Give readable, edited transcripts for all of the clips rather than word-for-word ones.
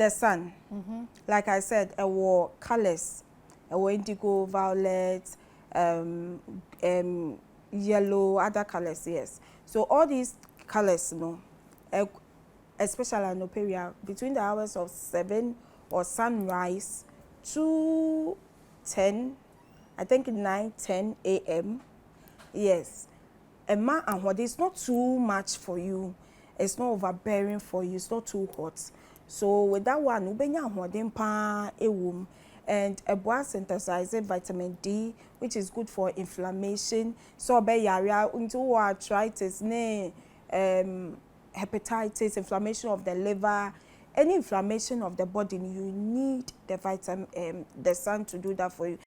The sun. Like I said, war colors. Indigo, violet, yellow, other colors, yes. So all these colors, especially in period between the hours of 7 or sunrise to 10, I think 9-10 a.m. Yes. And what is not too much for you. It's not overbearing for you. It's not too hot. So with that one, ubenya hoden pa ewum. And a boa synthesizing vitamin D, which is good for inflammation. So be yaria into arthritis, hepatitis, inflammation of the liver, any inflammation of the body, you need the vitamin, the sun to do that for you.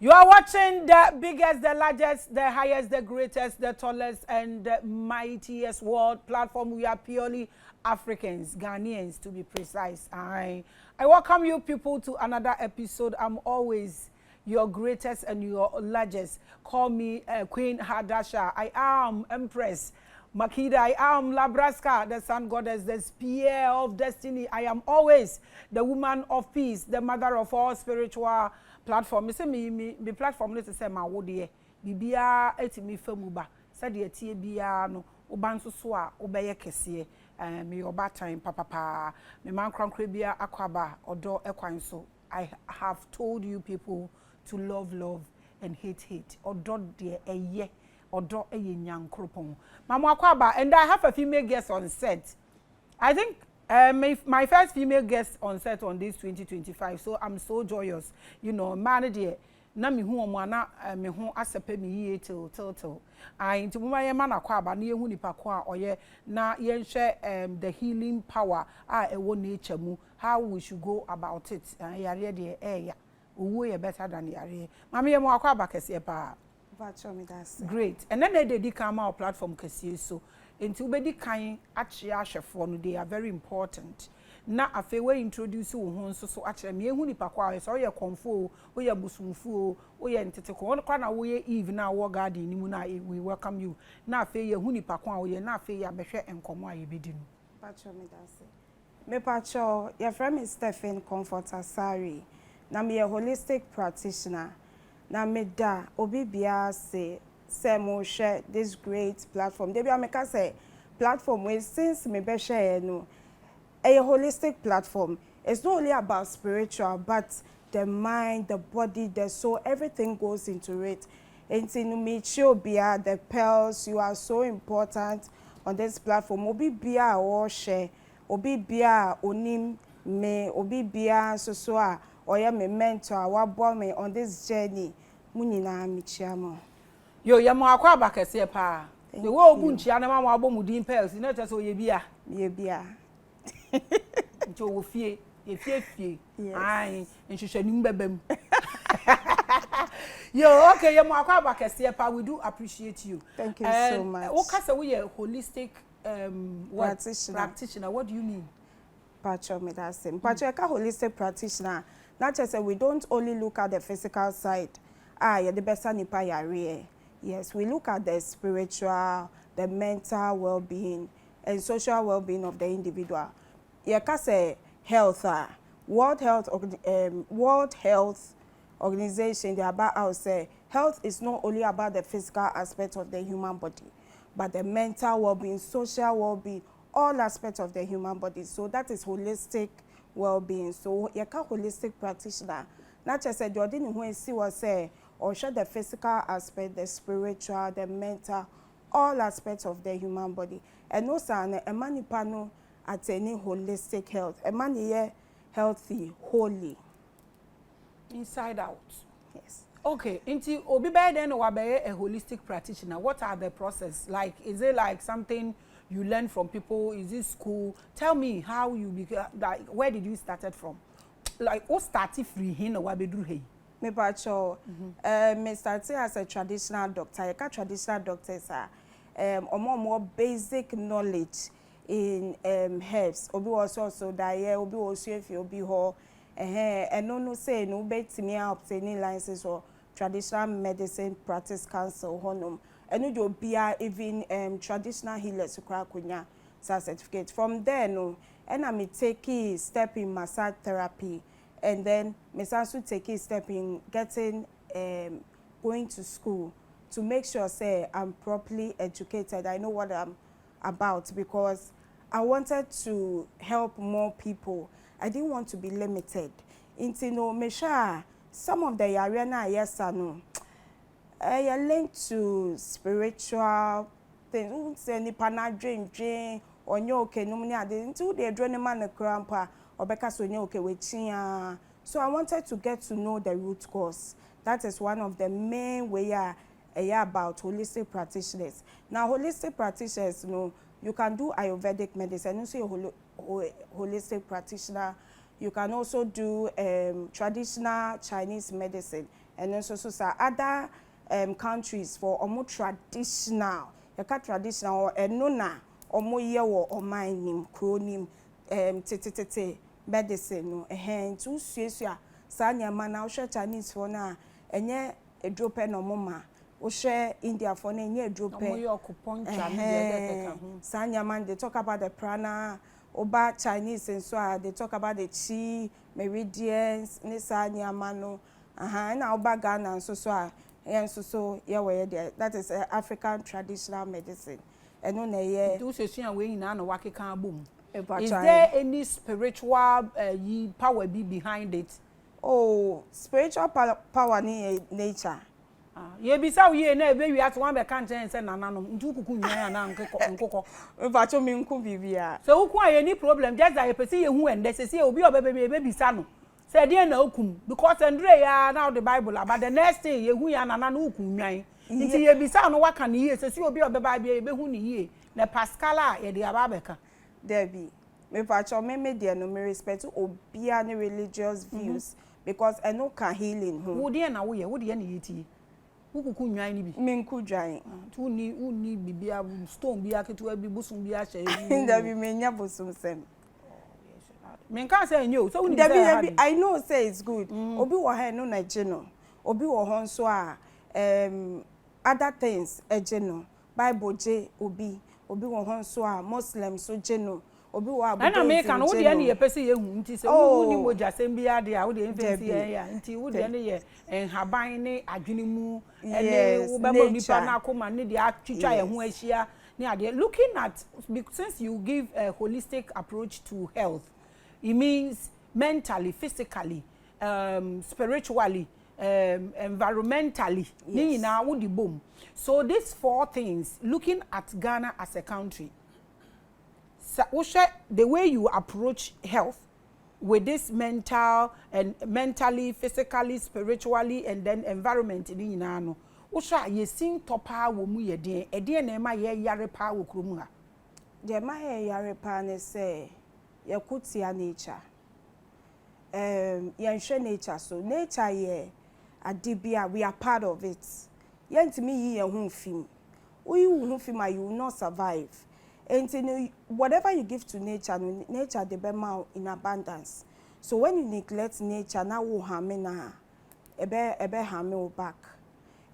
You are watching the biggest, the largest, the highest, the greatest, the tallest, and the mightiest world platform. We are purely Africans, Ghanaians to be precise. I welcome you people to another episode. I'm always your greatest and your largest. Call me Queen Hadasha. I am Empress Makida. I am Labraska, the sun goddess, the spear of destiny. I am always the woman of peace, the mother of all spiritual platform. Me say me platform no say ma wo de bibia etimi famuba say de tie bia no oba nso so a obeye kese me oba time papa me man krankra bia akwaba odo ekwan so. I have told you people to love and hate odo de eye odo eye nyankropon mama akwaba. And I have a female guest on set. I think my first female guest on set on this 2025, so I'm so joyous. You know, man, dear, na mi hu omo na mi hu asepe mi yie till. Nti muma ye man akwa ba na ye hu nipa ko a oye na ye nhwe the healing power a ewo nature mu, how we should go about it. Yare de ya owo ye better than yare. Mama ye mo akwa ba kese pa. Great. And then they come our platform kese so into ubedi kan achia ahwefo no, they are very important. Na afe we introduce wo ho so achia me ehu nipa kwa so ye konfo o ye busumfu o ye nteteko won kwa na wo ye eve na wo garden ni mu na we welcome you. Na afe ye hu nipa kwa o ye na afe ya behwe enkomo ayebedi no pacho me dase Me pacho, your friend is Stephen Comfort ASARE. Na me a holistic practitioner. Na me da obi bia say mo share this great platform. Debi ameka say platform wey since me be share no a holistic platform. It's not only about spiritual but the mind, the body, the soul, everything goes into it. Enti no me show bia the pearls, you are so important on this platform. Obi bia o share, obi bia onim me, obi bia so a oya me mentor, wa boy me on this journey. Munina mi chiamo. Yo ya mo akwa ba kese pa. The wo ogu nchia na ma abo mudin pearls na tese o ye bia. Ye bia. Nti o fie, ye fie. Ai, nhwehwanim bebam. Yo, okay, ya mo akwa ba kese pa. We do appreciate you. Thank you so much. What kase we a holistic practitioner. What do you mean? Pacho me that same. Pacho ka holistic practitioner. Not just say we don't only look at the physical side. Yeah, the best nipa yare. Yes, we look at the spiritual, the mental well-being, and social well-being of the individual. Yeah, say health. World Health Organization, they about how say health is not only about the physical aspect of the human body, but the mental well-being, social well-being, all aspects of the human body. So that is holistic well-being. So yeah, holistic practitioner. Not just say Jordan when see what say or share the physical aspect, the spiritual, the mental, all aspects of the human body. And also a man pano attaining holistic health. A man here healthy, holy. Inside out. Yes. Okay, into obi be then or be a holistic practitioner. What are the process? Like, is it like something you learn from people? Is it school? Tell me how you became, like, where did you started from? Like, what started free here or what bedru here? Me pacho, me started as a traditional doctor. I got traditional doctors are more basic knowledge in herbs. Obi also that obi also if you obi ho and no say no bet me obtaining license or traditional medicine practice council honum. And you be even traditional healers kunya certificate. From there no, and I may take a step in massage therapy. And then me also take a step in getting going to school to make sure say I'm properly educated. I know what I'm about because I wanted to help more people. I didn't want to be limited. Into no me sure some of the area na yes I know. I linked to spiritual things. Say ni pana dream or nyoke no many ade into the adrenaline man grandpa. So I wanted to get to know the root cause. That is one of the main way about holistic practitioners. Now holistic practitioners, you can do Ayurvedic medicine. You say holistic practitioner. You can also do traditional Chinese medicine, and also other countries for more traditional. You can traditional or nona or more year or mining cronim medicine no to suesua sa nyama na wo Chinese for na enye edrope no moma wo India for na enye edrope no yo acupuncture me sa nyama they talk about the prana oba Chinese and so they talk about the chi meridians ne sa nyama no na oba Ghana so that is African traditional medicine eno na ye do suesua we nyina na wakeka abom. Is there any spiritual power behind it? Oh, spiritual power ni nature. Ye bisa we na ebe wi ati wan be kan chen se nananom ntu kuku nwan na nkoko. Mfacho mi nku bibia. So uku aye ni problem just that pesi ye hu ende se obi obebe bisa no. Say dey na okum because andre ya now the Bible about the next thing ye hu ya nanano uku nwan. Nti ye bisa no waka ni ye se obi obeba bia ebe hu ni ye na Pascala ye de ababeka. Debbie, me pacho me dey no me respect obia ni religious views because I know can healing home. Wo dey na wo ye na yeti. Wo kuku nwan ni bi. Me nku dwan. Tu ni bibia stone bia ketu abi busun bia hye. Debbie me nya busum sem. Me kan say nyo so wo ni Debbie I know say it's good. Obi wo ha no na je no. Obi wo ho nso a other things eje no. Bible je obi wo ho nso a Muslims so je no. Obi wo abudo. Na me kan wo de na ye pese ye hu nti se wo ni moja sem bia de a wo de enfesi ya nti wo de na ye enhaban ne adwene mu ene wo be mo nipa na akoma ne de atwitwa ye ho ahia ne ade. Looking at, since you give a holistic approach to health, it means mentally, physically, spiritually, environmentally, yes. So these four things, looking at Ghana as a country, the way you approach health with this mentally, physically, spiritually, and then environment in Inano, Usha ye sing topa wo mu ye den e den na ma ye yare pa wo kromu ha. De ma ye yare pa ne say ye kutia nature. Ye nhwe nature, so nature ye adibia, we are part of it. Ye ntimi yi ye hu fim. Uyi hu fim you will not survive. And whatever you give to nature, nature de be ma in abundance. So when you neglect nature, na wo harm na ebe harm you back.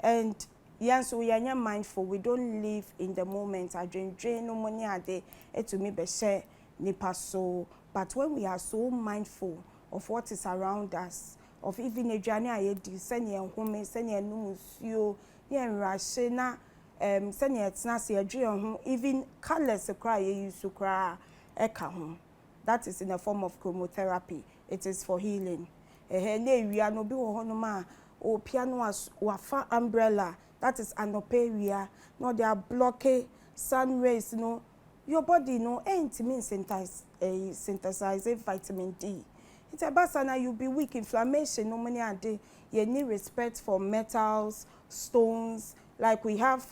And yes, we are mindful. We don't live in the moment. I drain no money a day. To me be share nipa so. But when we are so mindful of what is around us, of even a journey I did, send your home, send your numusio, yen rashena, send your snazzy a dream, even colors a cry you used to cry eka home. That is in the form of chromotherapy. It is for healing. We are no be honoma. O piano as wafa umbrella, that is anoperia. No, they are blocking sun rays. No, your body no ain't means synthesizing vitamin D. It's about sana you be weak, inflammation. No money a day. You need respect for metals, stones. Like we have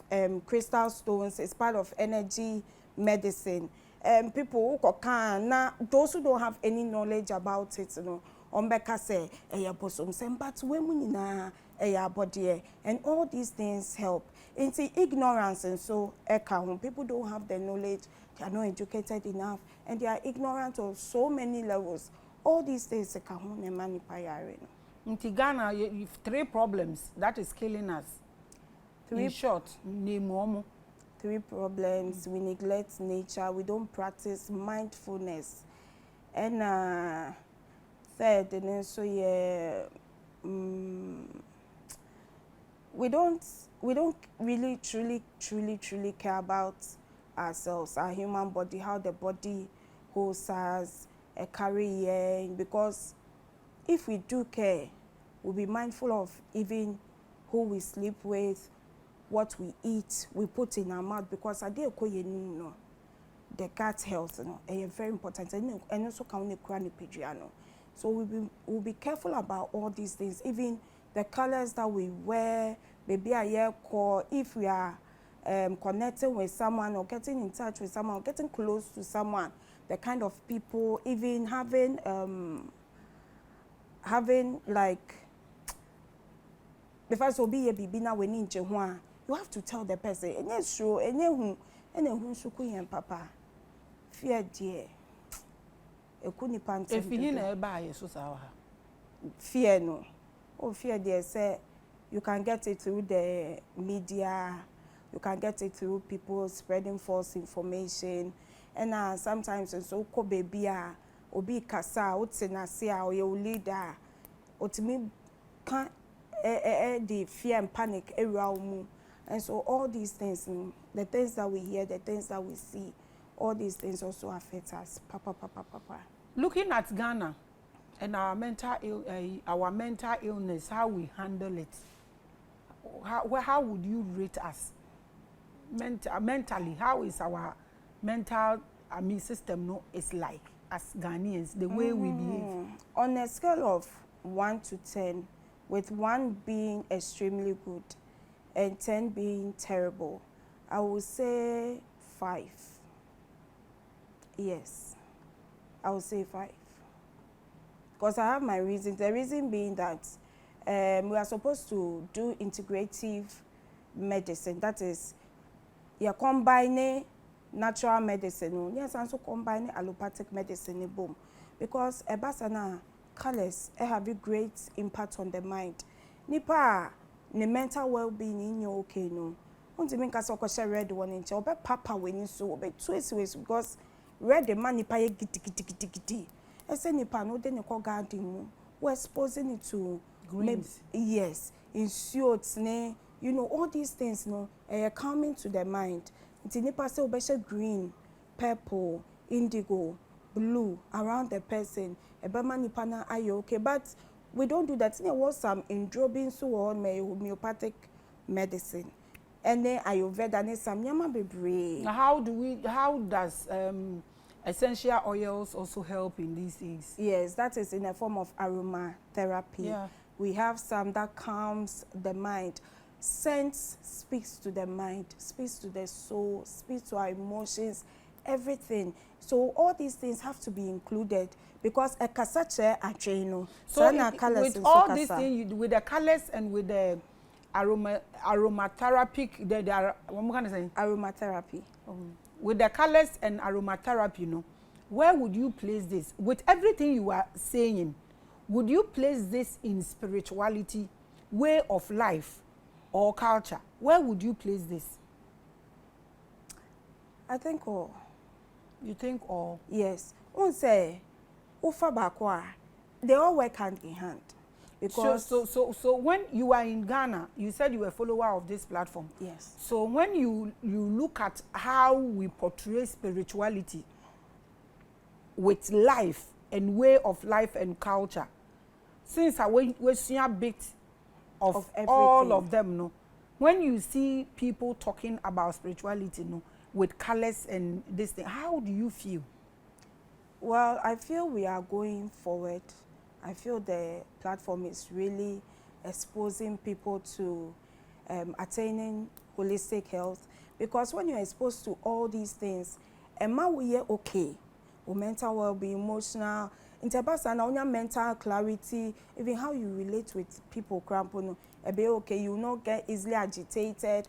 crystal stones. It's part of energy medicine. People who can now, those who don't have any knowledge about it, you know, ombeka say eya bosom sem, but when na eya body, and all these things help. Into ignorance and so people don't have the knowledge, they are not educated enough, and they are ignorant of so many levels. All these things In Ghana, you've 3 problems that is killing us. In short, name 3 problems. We neglect nature. We don't practice mindfulness. And third, and then so yeah, we don't really truly care about ourselves, our human body, how the body holds us, carry, because if we do care, we'll be mindful of even who we sleep with, what we eat, we put in our mouth, because the gut health, you know, is very important, and also can so we'll be careful about all these things, even the colors that we wear, maybe if we are connecting with someone or getting in touch with someone or getting close to someone, the kind of people, even having like the first will be a baby now when in Jehua, you have to tell the person, and yes, sure, and you and papa, fear dear. If you need buy so fear no. Oh, fear dear say you can get it through the media, you can get it through people spreading false information, and sometimes it's so ko baby obi kasa utsenasia or your leader otimi can the fear and panic around mu. And so all these things, the things that we hear, the things that we see, all these things also affect us. Papa. Looking at Ghana and our mental illness, how we handle it, how would you rate us mentally? How is our mental system is like as Ghanaians, the way we behave? On a scale of 1 to 10, with 1 being extremely good and 10 being terrible, I would say 5. Yes, I would say 5. Because I have my reasons. The reason being that we are supposed to do integrative medicine. That is, you're combining natural medicine. Yes, and also combining allopathic medicine. Boom. Because ebasana colors have a great impact on the mind. Nipa the mental well-being in your okay no. Once you make us a red one in obe papa when you so obe twist ways because red the man nipa ye giti. Ese nipa no den ko garden mu. We're exposing it to greens. Yes, in shorts, you know, all these things coming to the mind. It's nipa say obe green, purple, indigo, blue around the person. Ebe man nipa na ayo okay, but we don't do that. There was some indrobin so on homeopathic medicine, and then Ayurveda and some yama bebre. How does essential oils also help in these things? Yes, that is in a form of aromatherapy. Yeah. We have some that calms the mind. Scent speaks to the mind, speaks to the soul, speaks to our emotions, everything. So all these things have to be included because a casache actually so with all these things, with the colors and with the aromatherapy, what can I say? Aromatherapy. With the colors and aromatherapy, where would you place this? With everything you are saying, would you place this in spirituality, way of life, or culture? Where would you place this? I think all. You think all? Yes. One say, they all work hand in hand. Because so when you are in Ghana, you said you were a follower of this platform. Yes. So when you look at how we portray spirituality with life and way of life and culture, since we see a bit of all of them, when you see people talking about spirituality, with colors and this thing, how do you feel? Well, I feel we are going forward. I feel the platform is really exposing people to attaining holistic health, because when you're exposed to all these things, Emma we okay, or mental well-being, emotional, interpersonal, now your mental clarity, even how you relate with people, crampono, be okay, you will not get easily agitated.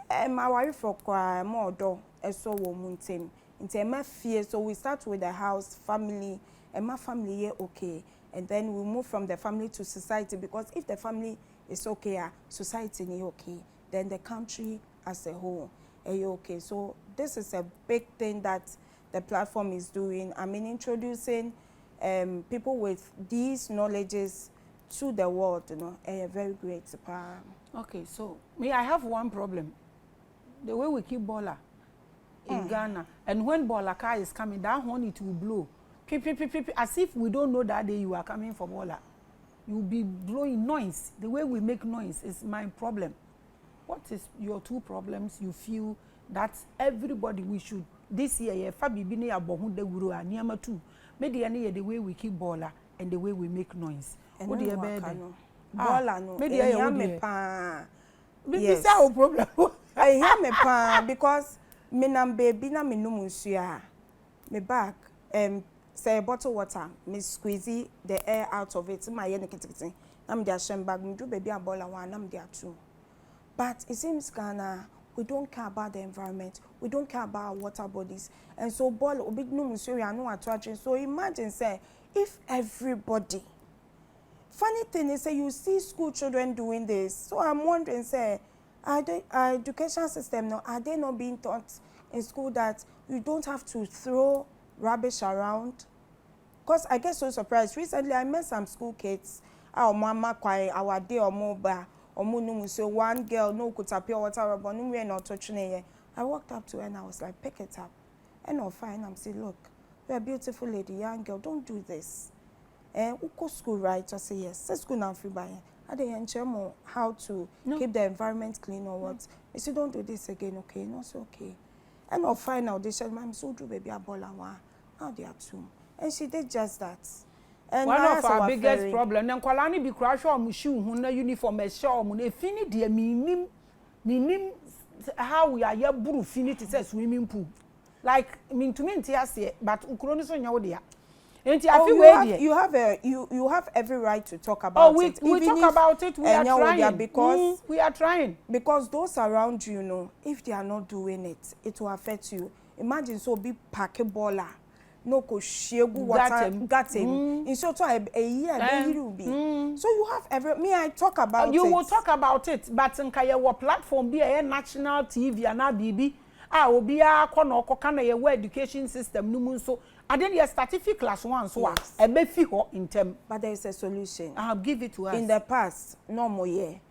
My wife for more door, so woman team. Into my fear, so we start with the house, family, and my family okay, and then we move from the family to society, because if the family is okay, society is okay, then the country as a whole is okay. So this is a big thing that the platform is doing. I mean, introducing people with these knowledges to the world, you know, a very great. Okay, so me, I have one problem. The way we keep bola in Ghana, and when bola car is coming, that one it will blow. As if we don't know that day you are coming for bola. You will be blowing noise. The way we make noise is my problem. What is your two problems you feel that everybody we should this year fabi bi ne abohu de wuro aniama too. Maybe any the way we keep bola and the way we make noise. What do you bear? Bola no. Maybe me pa. Yes. This is problem. I hear me pa because me nam baby na me no musia. Me back say bottle water, me squeeze the air out of it. My yen kitikiti. I'm there shem bag. Me do baby a bola one. I'm there too. But it seems Ghana, we don't care about the environment. We don't care about our water bodies. And so ball big no musia no attraction. So imagine say if everybody. Funny thing is say you see school children doing this. So I'm wondering say our education system now, are they not being taught in school that you don't have to throw rubbish around? Because I get so surprised. Recently, I met some school kids. Our mama kwai our day or mobile or no so one girl no could appear water but no we not touching it. I walked up to her and I was like, pick it up. And I'm fine. I'm saying, look, you're a beautiful lady, young girl. Don't do this. And go school right? I say yes. Say school now free by. I didn't more how to keep the environment clean or what. I said, don't do this again, okay? No, it's okay. And I'll find out. They said, "Mom, so do baby a ball and one." Now they are two, and she did just that. And one of our biggest problem. Then Kwalani be crash or mushu huna uniform a show mun e fini de minim how we are here buru fini to say swimming pool. Like mean to me say but ukroni so nya wo dia. You have every right to talk about it. We talk about it. We are trying because we are trying. Because those around you know, if they are not doing it, it will affect you. Imagine so big packet baller, no ko shegu water got him. In so to a year will be. So you have every me. I talk about it. You will talk about it, but in Kayawa platform be a national TV and a BB. Obi a kono kokana ye education system no so then you certificate class 1 so e be fi ho in term, but there is a solution. I'll give it to us. In the past no more year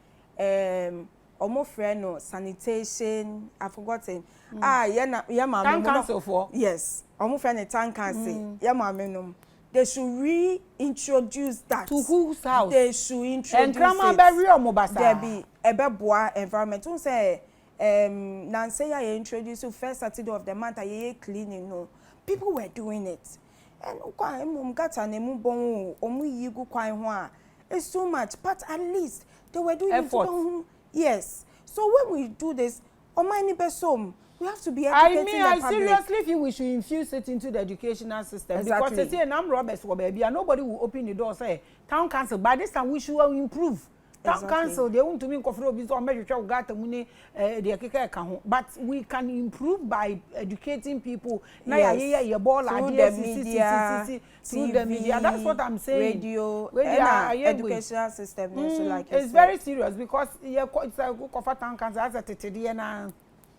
omo friend no sanitation I forgotten ya mama cancel for yes omo friend tank cancel ya mama no they should reintroduce that to whose house they should introduce and grandma bury omo basa there be ebe boa environment who say Nancy ya introduce first Saturday of the month ye cleaning no people were doing it and kwa mum gata na mu bon omu yigu kwan ho a it's too much but at least they were doing effort. It yes so when we do this omani besom we have to be educating the public. I seriously feel we should infuse it into the educational system. Exactly. Because they say I'm Roberts for baby and nobody will open the door say town council by this time we should improve. Town council they want to mean kofro bi so measure gata muni the keke ka ho but we can improve by educating people na ya ball idea through the media. That's what I'm saying. Radio educational system so like it's very serious because it's a kofa town council as a tetede na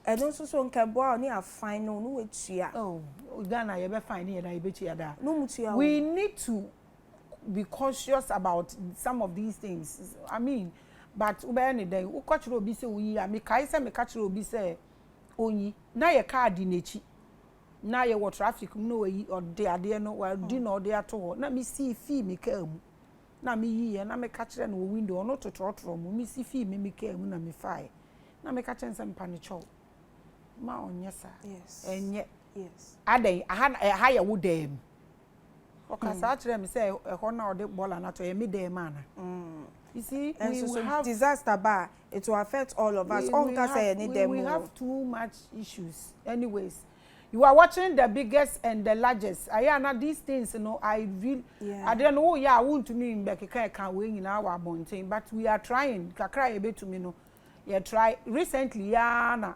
and also so nkabo ni afine no wetua Ghana you be fine here na you be tia da no mutua we need to be cautious about some of these things. I mean, but ube any day, u kachiro obi se uyi, me kaisa me kachiro obi se onyi. Na ye car di nechi, na ye wa traffic no yi or de ade no wa di no de ato. Na me see fee me ka mu. Na me yi na me kachire no window no to trotro mu. Me see fee me ka mu na me fire. Na me kachire nsem panicho. Ma onye sa. Yes. Enye. Yes. Aden aha ye wo dem. Okay, so actually, I say, "Honor the ball and not a midday man." You see, and we so have disaster bar, it will affect all of us. we have too much issues. Anyways, you are watching the biggest and the largest. I know these things, you know, I really, I don't know, yeah, I want to mean back I can't win in our mountain, but we are trying. Kakra a bit to me, no. Yeah, try recently, yeah, na.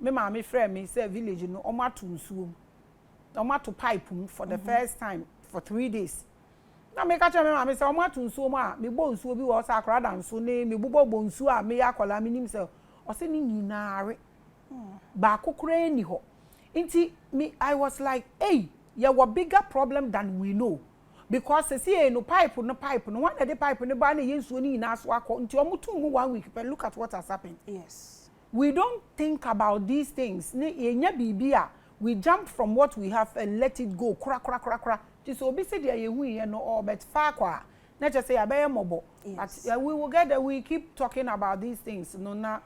Me mama friend me say village, you know, oma to nsuo. Oma to pipe for the first time for 3 days. Na me ka che me mama say oma to nsuo ma, me bo nsuo bi wo sa akra da nso ne, me bo nsuo a me yakola me nim say, o se ni nyinaare. Ba kokora ni ho. Inti me I was like, hey, you were bigger problem than we know. Because see no pipe no one the pipe no ba na yensuo ni nyina so akọ nti omutu mu 1 week, but look at what has happened. Yes. We don't think about these things. We jump from what we have and let it go. Cra. Just obi say there you no or but far kwa. Not just say abeye mobo. But we will get there. We keep talking about these things. No na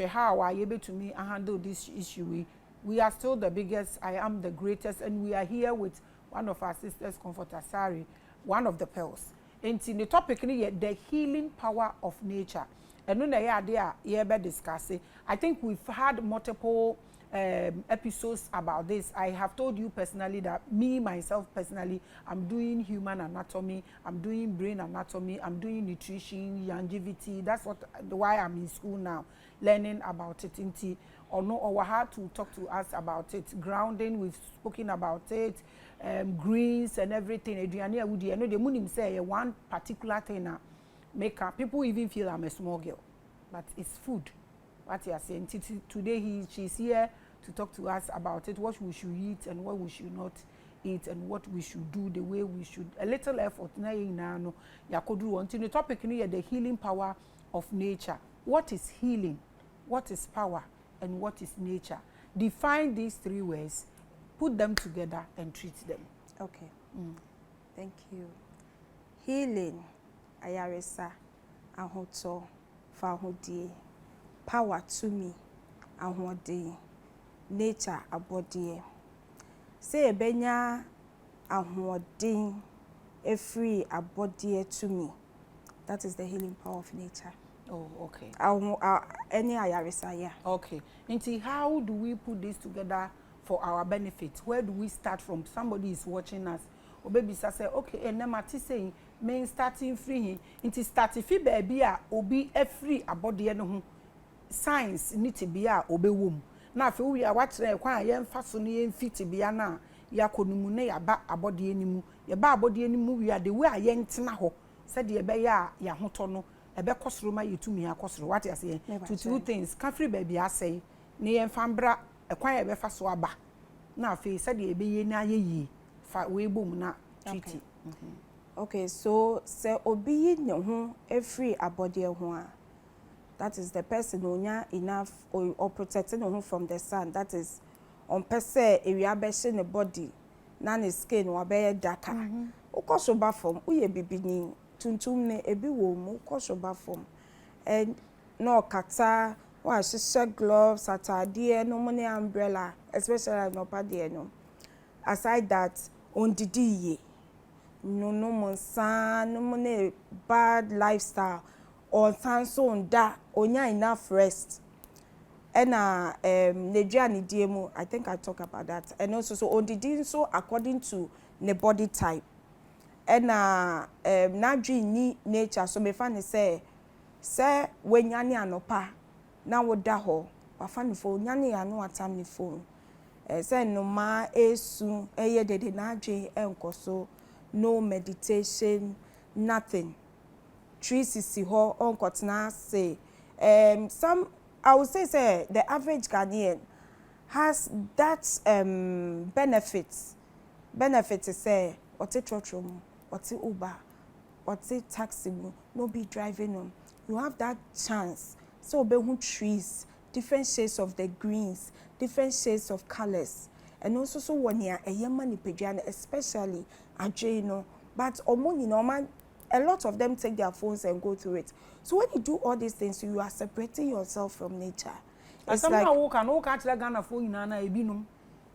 how are you able to me handle this issue? We are still the biggest. I am the greatest, and we are here with one of our sisters, Comfort ASARE, one of the pearls. And in the topic, the healing power of nature. And no na discuss it. I think we've had multiple episodes about this. I have told you personally that myself personally, I'm doing human anatomy, I'm doing brain anatomy, I'm doing nutrition, longevity. That's why I'm in school now, learning about it. Or had to talk to us about it. Grounding, we've spoken about it. Greens and everything. Adriana Woody, I know the moon say one particular thing now. People even feel I'm a small girl, but it's food. What you are saying today, she's here to talk to us about it, what we should eat and what we should not eat, and what we should do, the way we should. A little effort. No, the topic the healing power of nature. What is healing? What is power? And what is nature? Define these 3 words, put them together, and treat them. Okay. Thank you. Healing. Ayaresa, ahoto, fahodi, power to me, ahodi, nature abodi. Say benya ahodi, free abodi to me. That is the healing power of nature. Oh, okay. Any ayaresa, yeah. Okay. Inti, how do we put this together for our benefit? Where do we start from? Somebody is watching us. Or baby say, okay, and then Mati saying, main starting free. Inti starting free baby obi free abodi no ho. Science need to be obe wom. Na fe we are watching kwan ye mfa so ne fit bia na ya konumu ne ya ba abodi enimu. Ye ba abodi enimu we are the way aye ntena ho. Said ye be ya hoto no ebe kosoro ma yetumi akosoro. What you say? Two things. Can free baby say ne ye mfa bra kwan ye be fa so aba. Na fe said ye be ye na ye yi. We boom na treaty. Okay, so obi ne ho every abode ho a, that is the person onya enough or protecting him from the sun. That is on per se area be she ne body na ne skin wa be darker. Ukoso ba form uye bibini tuntum ne ebi wo mu ukoso ba form and no kata wa hye gloves atade no money umbrella especially no pade no. Aside that on didi no monsa no money bad lifestyle or so on that onya enough rest and Nigerian diemu. I think I talk about that. And also so on didi so according to the body type and na dream nature. So me fan say when nyane anopa na woda ho wa fan phone nyane anu atam ni phone. Say no ma esu eye dede na adwe enkoso, no meditation, nothing. 360 ho onkotna say some I would say the average Ghanaian has that benefits is say ote trotrom, ote Uber, ote taxi, no be driving on. You have that chance. So be trees, different shades of the greens, different shades of colors, and also so one year a yamani pejana, especially adreno. But a lot of them take their phones and go through it. So when you do all these things, you are separating yourself from nature. It's like who can catch the Ghana phone in Anna Ebinum.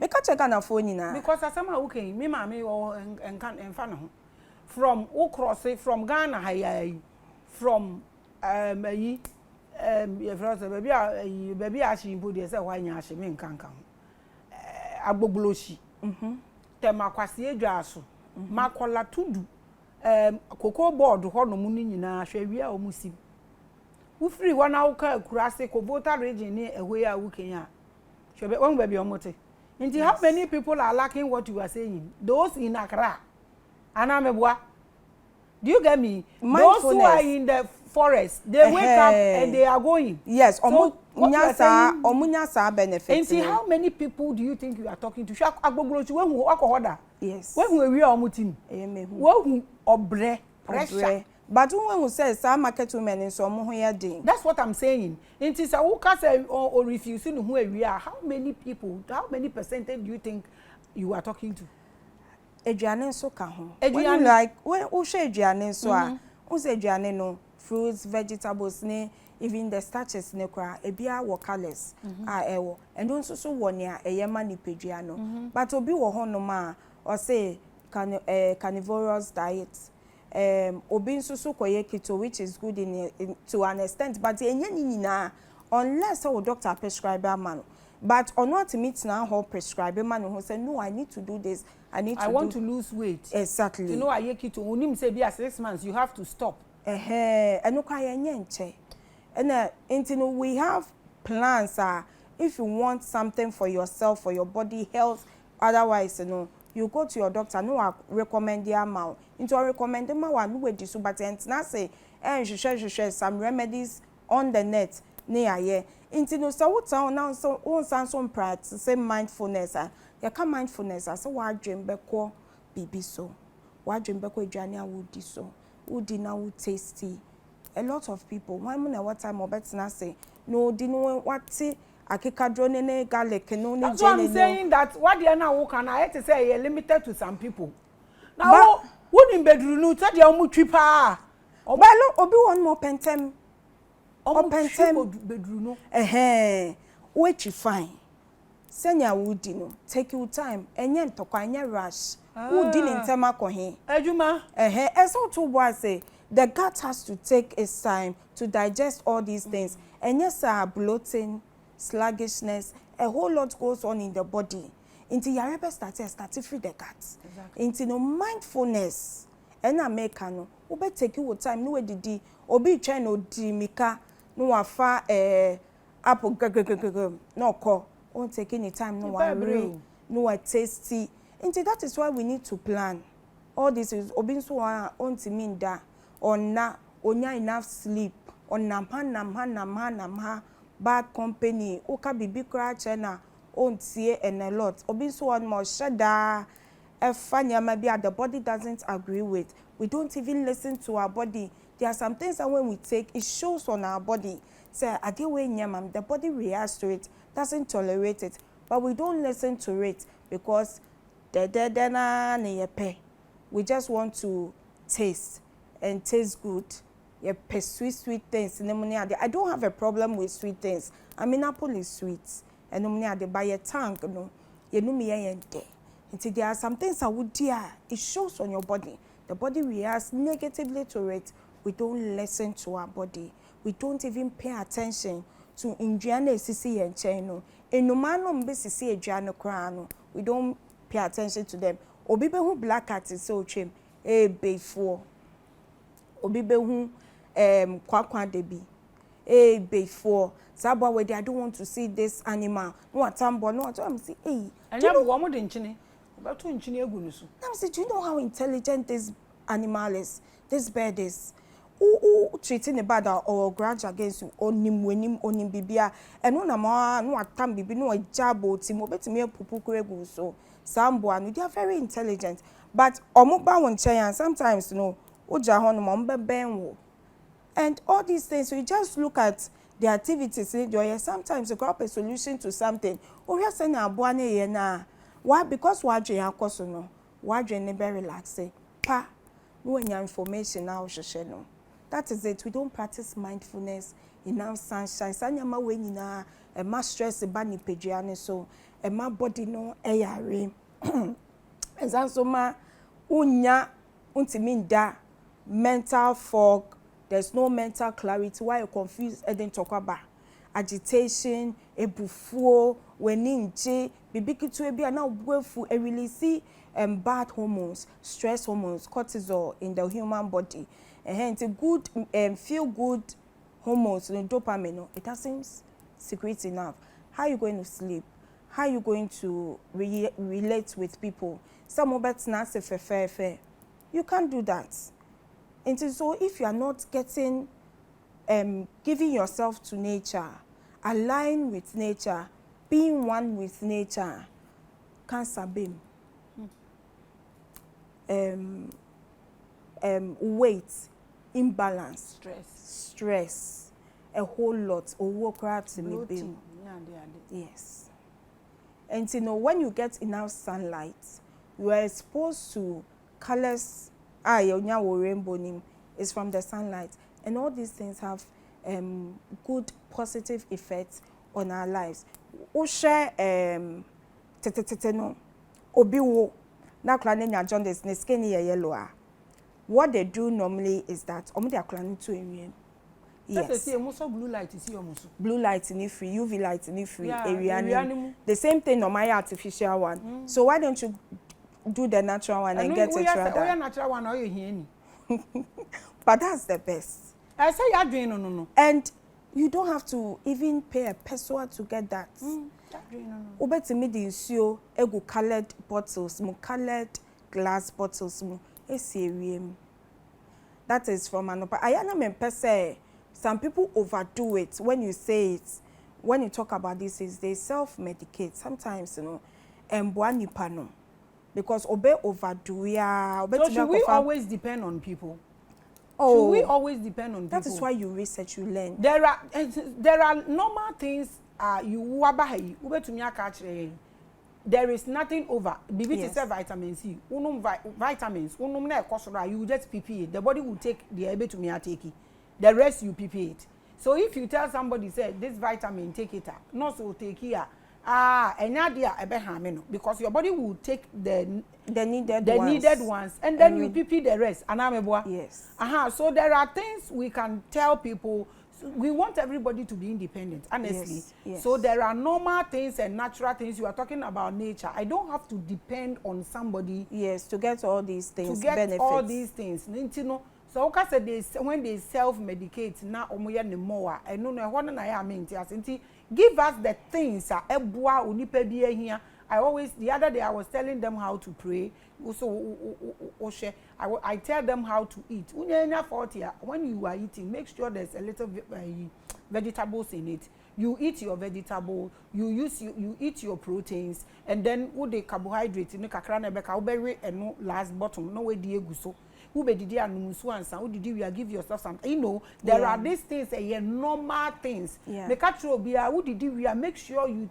Make a check on phone in because as somehow okay, me Maame or and can and fan from who cross it from Ghana high from baby a she body say why nya she me nkankan agbogloshi tema kwase edwa so makola tudu koko board ho no mu ni nyina hwe a omusim wo free wana wo ka kurase ko Volta region ni ehwe a wo kenya hwe won baby omote nti how many people are lacking what you are saying those in Accra anamebwa. Do you get me? Those who are in the forest, they wake up and they are going. Yes, omunyasa benefit. And see, how many people do you think you are talking to? Yes. When we are mutim, when obre pressure. But when we say some market women in some day. That's what I'm saying. It is a who can say or refusing who we are. How many people? How many percentage do you think you are talking to? Eduane so ka ho. When like when o share eduane so a, o say eduane no fruits, vegetables ne even the starches ne kra e bia wo colors ewo. And also so won ya eyema ni pedua no. But obi wo ho no ma o say carnivorous diet. Obi nso so koye keto which is good in to an extent but enye ni nyina unless our doctor prescribe a man. But or not meet now how prescribe a man who say no I need to do this. I want to lose weight. Exactly. You know, I keto. Unim say be 6 months. You have to stop. And we have plans. If you want something for yourself, for your body health, otherwise, you go to your doctor. No, I recommend the amount. Into I recommend the amount. No way this, but now say, share some remedies on the net. Near into so what sound now so on some practice say mindfulness. Ya ka mindfulness asa wa adwen beko bibi so wa adwen beko adwane awudi so udi na wo tasty a lot of people when na what time obetina say no di no wati akekadro ne garlic no ne so I'm saying that what they na wo can I to say you limited to some people now who in bedroom no tell you mu twi pa obalo obi one more pentem bedroom no which fine. Senya woody no take your time enye ntokwa enye rush woody ni ntema ko he adwuma eso to boy say the gut has to take its time to digest all these things enye sa bloating sluggishness a whole lot goes on in the body until you rebe start free the gut into no mindfulness ena make no wo be take your time no we didi obi try no di mika no wafa apple no ko won't take any time, no worry, no tasty. And that is why we need to plan. All this is obinso on to mean that or na onya enough sleep on namha bad company oka bibi kra chena on tie and a lot obinso one more shada fanya maybe the body doesn't agree with. We don't even listen to our body. There are some things that when we take it shows on our body. Say the body reacts to it, doesn't tolerate it, but we don't listen to it because we just want to taste and taste good. Sweet things. I don't have a problem with sweet things. I mean, apple is sweet, and by your tongue, there are some things I would it shows on your body. The body reacts negatively to it. We don't listen to our body. We don't even pay attention to Indiana sisi and cheno. Enumano mbesi eduano krano. We don't pay attention to them. Obibe who black cat is so chim. Before. Obibe who kwa debi. Before. Sabo where I don't want to see this animal. No atambo. No atambo. See. And you know what more than chine. About to engineer gunusu. Now say, do you know how intelligent this animal is? This bird is. Treating a bad or grudge against you onim bibia and no na no atam bibi no jabo ti mo betimi pupu kuregu so sambo and they are very intelligent but omoba won chayan sometimes oja ho no mbeben and all these things we just look at the activities sometimes you got a solution to something we are saying aboa na ye na why because wadwe akoso no wadwe ne be relaxing pa no enya information na o hwehwe no. That is it. We don't practice mindfulness enough sunshine. Sanyama we nyina e ma stress ba ni peduane so e ma body no e yare. Ezanso ma unya untimi nda mental fog there's no mental clarity, why you're confused, and then talk about agitation, ebufuo, weninje, bibiki to be now willful, and release bad hormones, stress hormones, cortisol in the human body. And hence a good feel good hormones, dopamine, it doesn't secrete enough. How are you going to sleep? How are you going to relate with people? Some of it's not fair. You can't do that. And so if you are not getting, giving yourself to nature, align with nature, being one with nature, cancer beam. Weight, imbalance, stress, a whole lot. Yes. And when you get enough sunlight, you are exposed to colors. Rainbow is from the sunlight, and all these things have good positive effects on our lives. Share no obiwo na klane jaundice ne skin yellow. What they do normally is that they are klane to area. Yes. Blue light is here. Blue light in free, UV light in free, area. The same thing on my artificial one. So why don't you do the natural one and get it rather? Natural one, or you hear? But that's the best. I say you're doing no. And you don't have to even pay a peso to get that. Ubeti me the issue ego colored bottles, colored glass bottles, that is from an I am say some people overdo it when you say it. When you talk about this, is they self-medicate sometimes, and pano because overdo ya. So should we always depend on people? Oh, should we always depend on people? That is why you research, you learn. There are normal things. There is nothing over. Yes. Vitamin C, vitamins, you just PP. The body will take the able to me take it. The rest you PP it. So if you tell somebody say this vitamin take it, not so take here. Because your body will take the needed ones and then you PP the rest. Yes. So there are things we can tell people. We want everybody to be independent, honestly. Yes. So there are normal things and natural things. You are talking about nature. I don't have to depend on somebody. Yes, to get all these things. To get benefits. all these things. So when they self-medicate, now more. I know what I mean. Give us the things. The other day I was telling them how to pray. Also, I tell them how to eat. When you are eating, make sure there's a little vegetables in it. You eat your vegetable, you eat your proteins, and then with the carbohydrates in the kakrana beka and no last bottom, no way so. Who be did who did you give yourself something? There are these things, normal things. Make who did you make sure you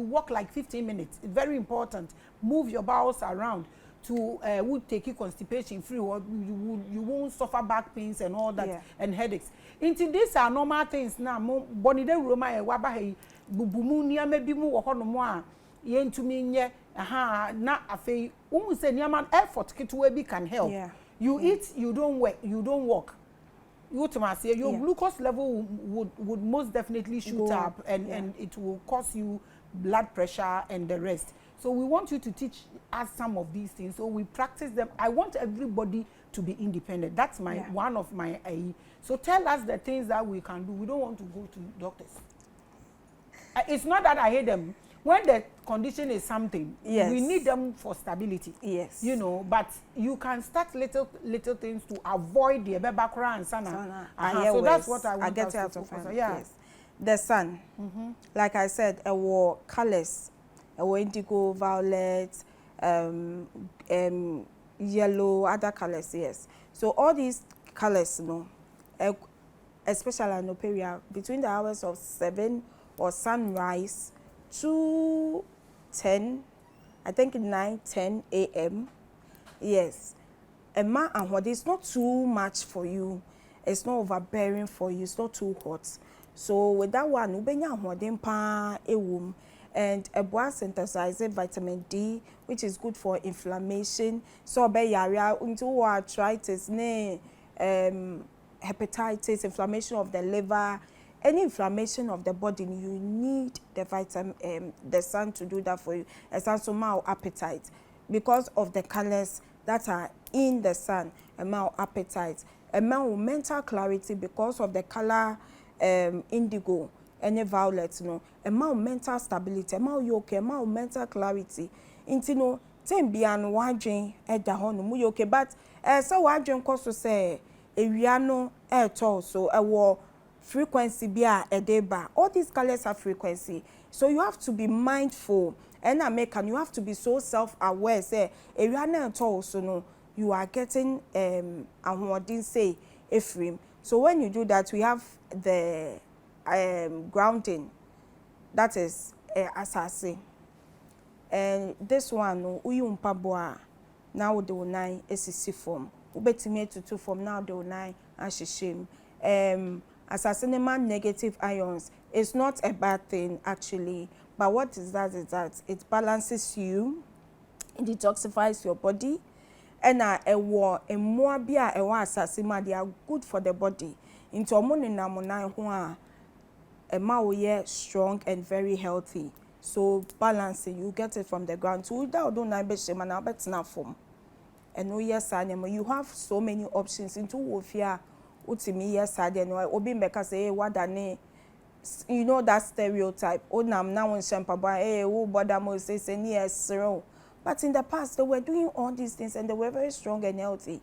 walk like 15 minutes. It's very important. Move your bowels around to would take you constipation free, or you won't suffer back pains and all that and headaches. Into these are normal things now. Bonide Roma wabahe bubumunia maybe mu wahonomoa yen to me na afei say niaman effort kitwe can help. You eat, you don't work, you don't walk. Your glucose level would most definitely shoot up and it will cause you blood pressure and the rest. So we want you to teach us some of these things. So we practice them. I want everybody to be independent. That's one of my So tell us the things that we can do. We don't want to go to doctors. It's not that I hate them. When the condition is something, we need them for stability. Yes. But you can start little things to avoid the background and sana. So that's what I want us to focus on. Yes. The sun. Like I said, our colors, our indigo, violet, yellow, other colors, yes. So all these colors, especially in Operia, between the hours of 7 or sunrise to 10, I think 9-10 a.m. Yes. And what is not too much for you. It's not overbearing for you. It's not too hot. So with that one, and a boa synthesizing vitamin D, which is good for inflammation. So be yaria into arthritis, hepatitis, inflammation of the liver, any inflammation of the body, you need the sun to do that for you. It's also more appetite because of the colors that are in the sun. More appetite, more mental clarity because of the color indigo and violet. No, more mental stability, more yoke, more mental clarity. Into no, ten bian wajin at the home mu yoke, but so wajin koso say ewiano so a war frequency bia a deba. All these colors have frequency, so you have to be mindful. And you have to be so self-aware. Say ewiano so no, you are getting didn't say Ephraim. So when you do that, we have the grounding, that is ASARE. And this one, uyumpaboa now the nine SC form. Ubetime to two form now the nine and shame. ASARE negative ions is not a bad thing actually, but what is that? Is that it balances you, it detoxifies your body, and more bia ASARE they are good for the body. Into a strong and very healthy. So balancing, you get it from the ground. So without don't form. And you have so many options into wofia utimi yes obi mbeka say what you know that stereotype. Oh nam now on shampaba bother mo say yes. But in the past they were doing all these things and they were very strong and healthy.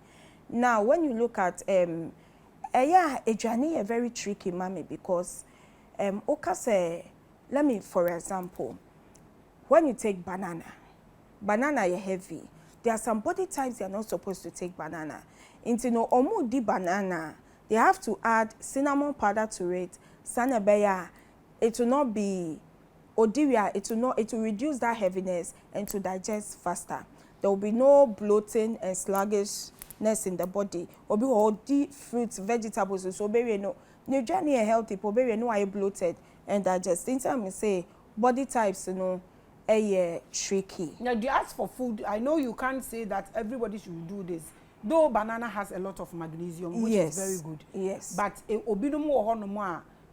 Now when you look at a journey a very tricky Maame because let me for example, when you take banana is heavy. There are some body types you are not supposed to take banana. Into no omu di banana, they have to add cinnamon powder to it. Sanebeya, it will not be odiria, it will reduce that heaviness and to digest faster. There will be no bloating and sluggishness in the body. Obi all the fruits, vegetables, so berry no. New journey a healthy, berry no are bloated and digest. In time we say body types, tricky. Now, you ask for food. I know you can't say that everybody should do this. Though banana has a lot of magnesium, which is very good. Yes. But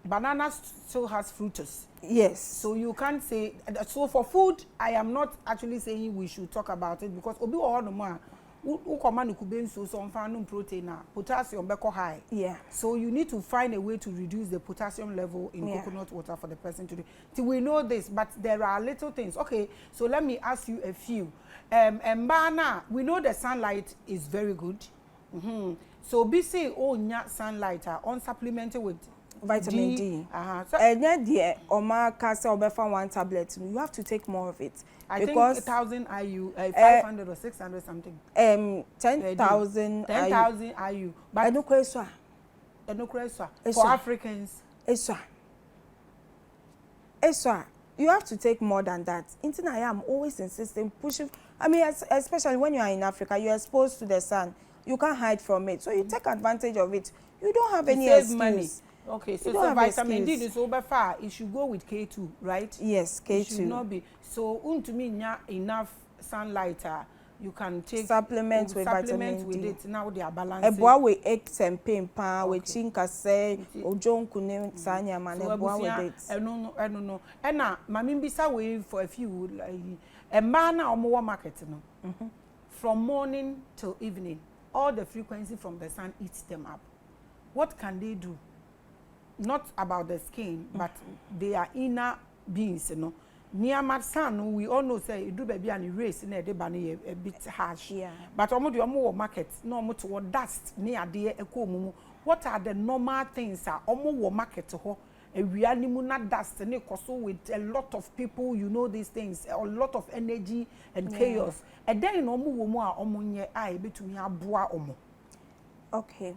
banana still has fructose. Yes. So you can't say. So for food, I am not actually saying we should talk about it because protein, potassium high. Yeah. So you need to find a way to reduce the potassium level in coconut water for the person to do. So we know this, but there are little things. Okay, so let me ask you a few. We know the sunlight is very good. So BC sunlight on supplemented with vitamin D. So, and then the Oma Casa Obefa 1 tablet, you have to take more of it. I think 1,000 IU, 500 or 600 something. 10,000 IU. But I don't question. For Africans. Eswa, you have to take more than that. I am always insisting, pushing. I mean, especially when you are in Africa, you are exposed to the sun. You can't hide from it. So you take advantage of it. You don't have any excuse. Money. Okay, so vitamin D is over far. It should go with K2, right? Yes, K2. It should not be. So, to me, enough sunlight. You can take supplements with vitamin D. It. Now they are balancing. A boy with eggs and pain, with chinka say, or John Kunim Sanya man, a boy with it. I don't know. And now, Maame bisa way for a few. A man or more market, from morning till evening, all the frequency from the sun eats them up. What can they do? Not about the skin, but they are inner beings, Near my son, we all know say do baby and race in a bit harsh. Yeah. But omo market, no more to dust near the eco. What are the normal things are omo market to a real dust and with a lot of people, you know these things, a lot of energy and chaos. And then omo eye between ya boa omo. Okay.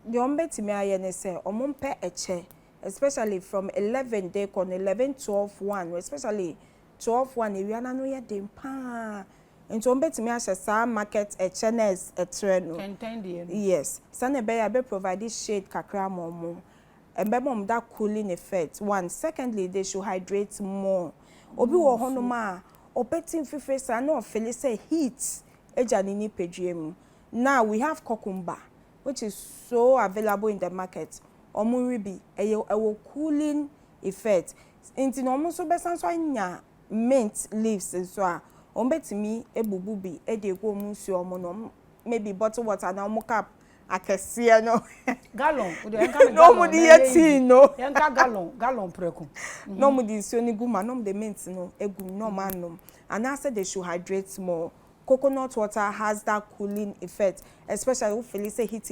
The ombeti me ayene say omumpe eche, especially from 11 day kon 11 12 1, especially 12 1 area na no ye dem pa. Nti ombeti me ahye sa market eche na etre no. 10 day. Yes. Sane be provide shade kakra momo. Embe mom that cooling effect. One, secondly, they should hydrate more. Obi wo hono ma opetin fife sa na ofele say heat eja ni pedwem. Now we have cucumber. which is so available in the market. Omuribi, a cooling effect. Inti no mo so besan so anya mint leaves so a ombetimi ebububi e de go mu nsuo mo no maybe bottle water na mo cap akese no gallon o de enka no mo di tea no enka gallon preku no mo di nsuo ni guma no mo de mint no egum no manom and I said they should hydrate more. Coconut water has that cooling effect, especially if you say heat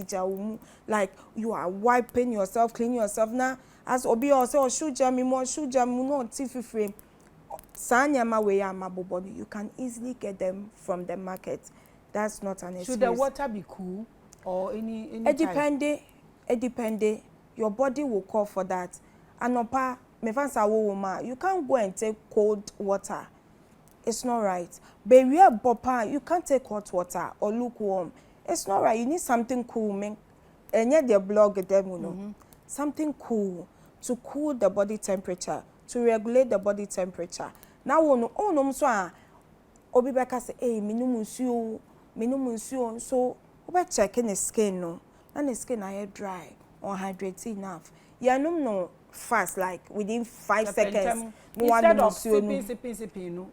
like you are wiping yourself, cleaning yourself now. As obi also shoe jam no tea frame. Sanyama we are body. You can easily get them from the market. That's not an excuse. Should the water be cool or any It depends. Your body will call for that. Anopa me fancy woman, you can't go and take cold water. It's not right. But we are bopa, you can't take hot water or lukewarm. It's not right. You need something cool, man. And yet the blog them, you know. Something cool to cool the body temperature, to regulate the body temperature. Now no so obi beka say, hey, minimum so we checking the skin no. And the skin are dry or hydrated enough. Yeah, no fast like within 5 seconds. Instead of sipping, no,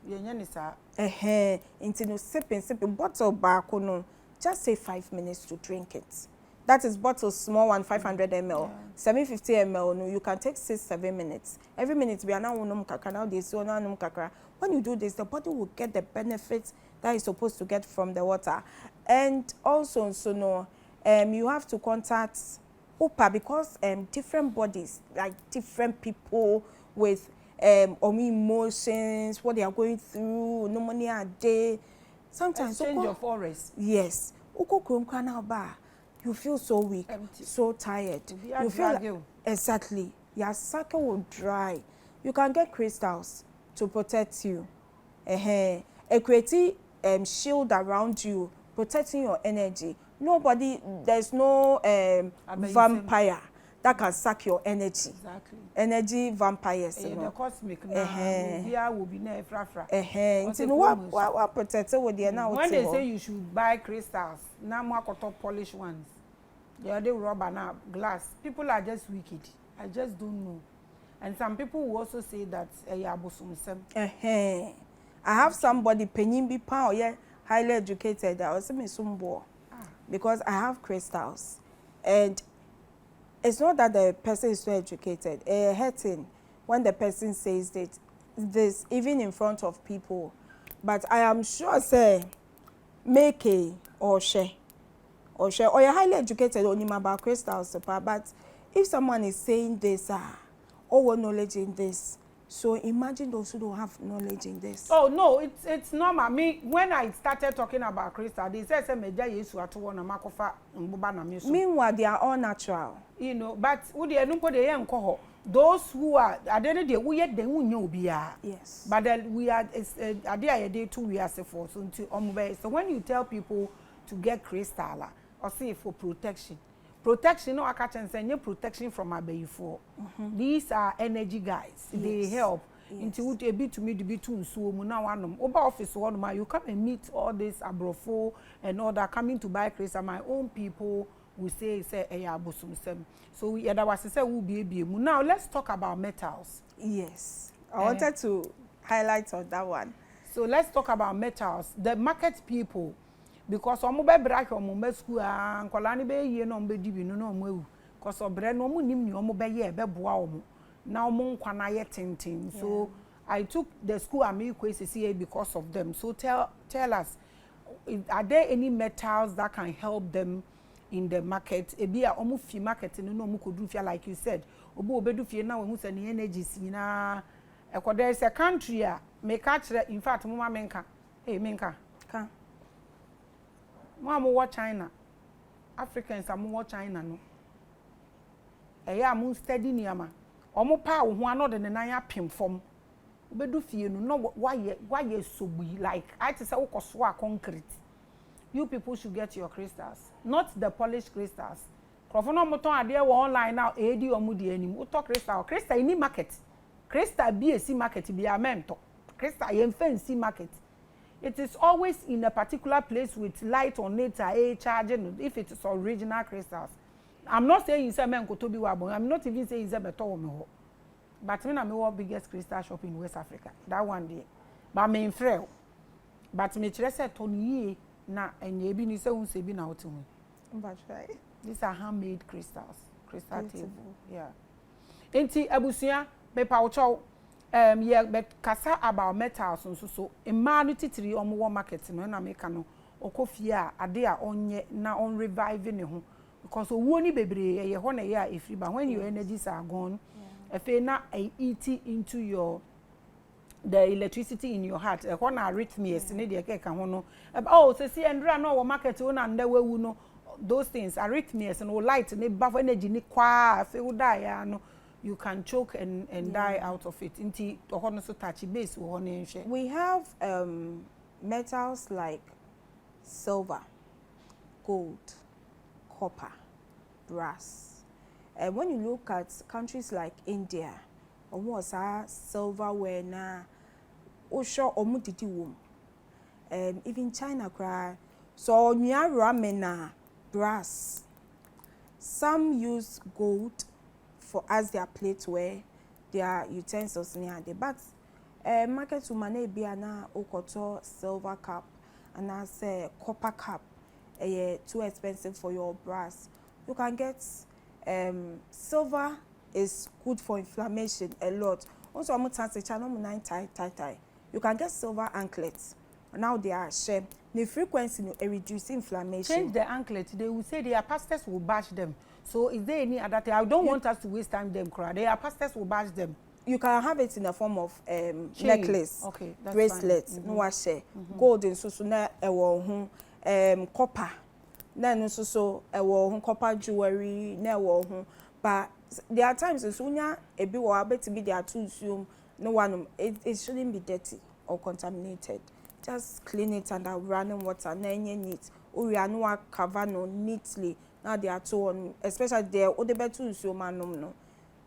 into no sipping bottle back no. Just say 5 minutes to drink it. That is bottle small one 500 ml, 750 ml. No, you can take 6-7 minutes. Every minute we are now kakra. When you do this, the body will get the benefits that it's supposed to get from the water. And also, so no, you have to contact OPA because different bodies, like different people with emotions, what they are going through, no money a day. Sometimes exchange of forest. Yes. You feel so weak, empty, so tired. You feel like, exactly. Your cycle will dry. You can get crystals to protect you. A creative shield around you, protecting your energy. Nobody, there's no vampire that can suck your energy. Exactly. Energy vampires. The cosmic now will be near frafra. What protected with the now? When they say you should buy crystals, now more top polished ones. They are the rubber now, glass. People are just wicked. I just don't know. And some people will also say that I have somebody penny be power, yeah, highly educated. I was saying some because I have crystals, and it's not that the person is so educated. Hurting when the person says this even in front of people. But I am sure say make a or share or you're highly educated on him about crystals, but if someone is saying this or knowledge in this, so imagine those who don't have knowledge in this. Oh no, it's normal. Me when I started talking about crystal, they said meanwhile they are all natural. You know, but those who are yes. But then we are a day 2 years for so when you tell people to get crystal or say for protection. Protection, no, I can't say protection from abayifo. These are energy guys. Yes. They help. Into a bit to me to be too so now one over office one you come and meet all this abrofo and all that coming to buy crystal. My own people will say so yeah, that was to say we'll be able. Now let's talk about metals. Yes. I wanted to highlight on that one. So let's talk about metals. The market people. Because omo be break omo be school ankola ni be yie no be dibi no omo ewu cause obre no omo nim ni omo be ye be boa omo na omo nkwa na ye tintin. So I took the school amekwe because of them. So tell us, are there any metals that can help them in the market? Ebi a omo fi market no omo kodu fi like you said obo obedu fi na we say the energies na there is a country make in fact mo ma menka menka ka Mama watch China. Africans are more China no. Eya mu steady niama. Omo pa wo ho anode ne nan apem fom. Obedu fie no why so be like I say wokoso a concrete. You people should get your crystals, not the polished crystals. Krofo no moton ade wo online now edi omo de anim. Wo to crystal in market. Crystal bi esi market bi amento. Crystal yen fancy market. it is always in a particular place with light on it, charging if it is original crystals. I'm not saying you say men go to be wabon. I'm not even saying you say better me ho. But me na me wa biggest crystal shop in West Africa. That one day. But me in frail. But me chere say Tony na enye bi ni say un se bi na otu. But right. These are handmade crystals. Crystal table. Yeah. Enti abusua me pa ucho yeah, but kasa about metals so emma no titiri omo wo market no na me ka no okofie a ade a onye na on revive ne ho because owo ni bebre ye ho na ye a efri ba when your energies are gone efe na eat into your the electricity in your heart e ho na arrhythmias ne de ke ka ho no oh se si endra no wo market wo na ndawu no those things arrhythmias and light ne ba energy ni kwa afi wo da ya no you can choke and die out of it. We have metals like silver, gold, copper, brass. And when you look at countries like India, almost silverware na osho omudidi wom. Even China cry. So ramen brass. Some use gold for as their plateware, their utensils near the but market woman be na okoto silver cup and I say copper cup too expensive for your brass. You can get silver is good for inflammation a lot. Also I'm chance channel 9 tie. You can get silver anklets. Now they are shared. The frequency reduce inflammation. Change the anklet. They will say their pastors will bash them. So is there any other thing? I don't want us to waste time them cry. Their pastors will bash them. You can have it in the form of necklace, okay, bracelets, no share, gold and so na copper, then so copper jewelry, na but there are times in Sunya a bit or bet to be there to assume no one it shouldn't be dirty or contaminated. Just clean it under running water, neat. Urianua cover no neatly. Now they are on, especially there or the better so no.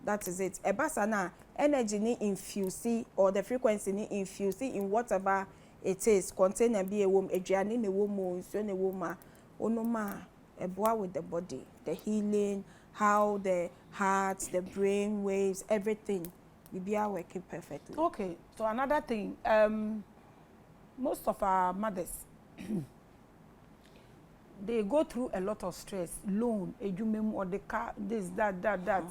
That is it. A basana energy ni infuse or the frequency ni infuse in whatever it is. Contain and be a womb, a journey in a woman, so a woman, onoma, a boy with the body, the healing, how the heart, the brain waves, everything. We be working perfectly. Okay, so another thing, most of our mothers they go through a lot of stress, loan, ejumem or the car, this, that.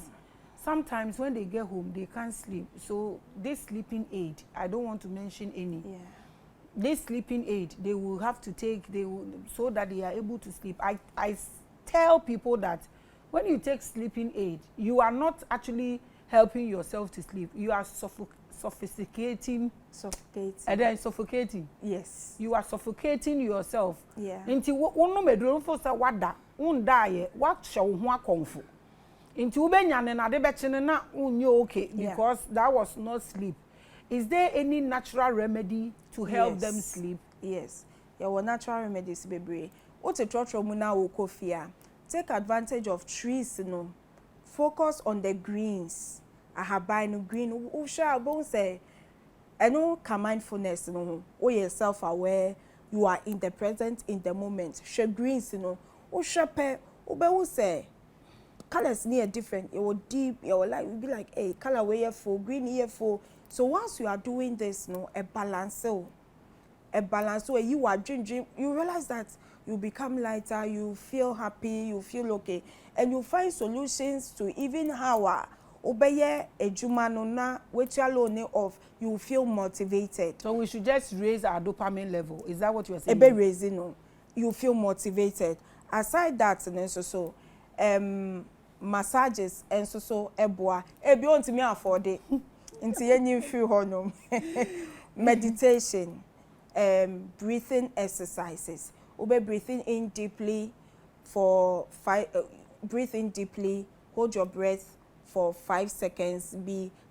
Sometimes when they get home, they can't sleep. So this sleeping aid, I don't want to mention any. Yeah. This sleeping aid, they will have to take, so that they are able to sleep. I tell people that when you take sleeping aid, you are not actually helping yourself to sleep. You are suffocating. And then suffocating. Yes. You are suffocating yourself. Yeah. Into one medro for sa wada die what shall one comfort. Into Benyan and Adebechin na okay because that was not sleep. Is there any natural remedy to help them sleep? Yes. There were natural remedies, baby. What's a trotro okofia? Take advantage of trees, Focus on the greens. I have buy no green. Usha won't say. I know mindfulness, you're self-aware, you are in the present, in the moment. Share greens, Usha ube say colors near different. It will deep, it will like be like a color way for green here for. So once you are doing this, a balance where you are dream, you realize that you become lighter, you feel happy, you feel okay, and you find solutions to even how obeye ejumano na which alone of you feel motivated. So we should just raise our dopamine level. Is that what you are saying? Ebe raising, you feel motivated. Aside that, and so massages and so eboa. Ebi want me afford it. Into any free honor. Meditation, breathing exercises. Obe breathing in deeply for 5. Breathe in deeply. Hold your breath for 5 seconds.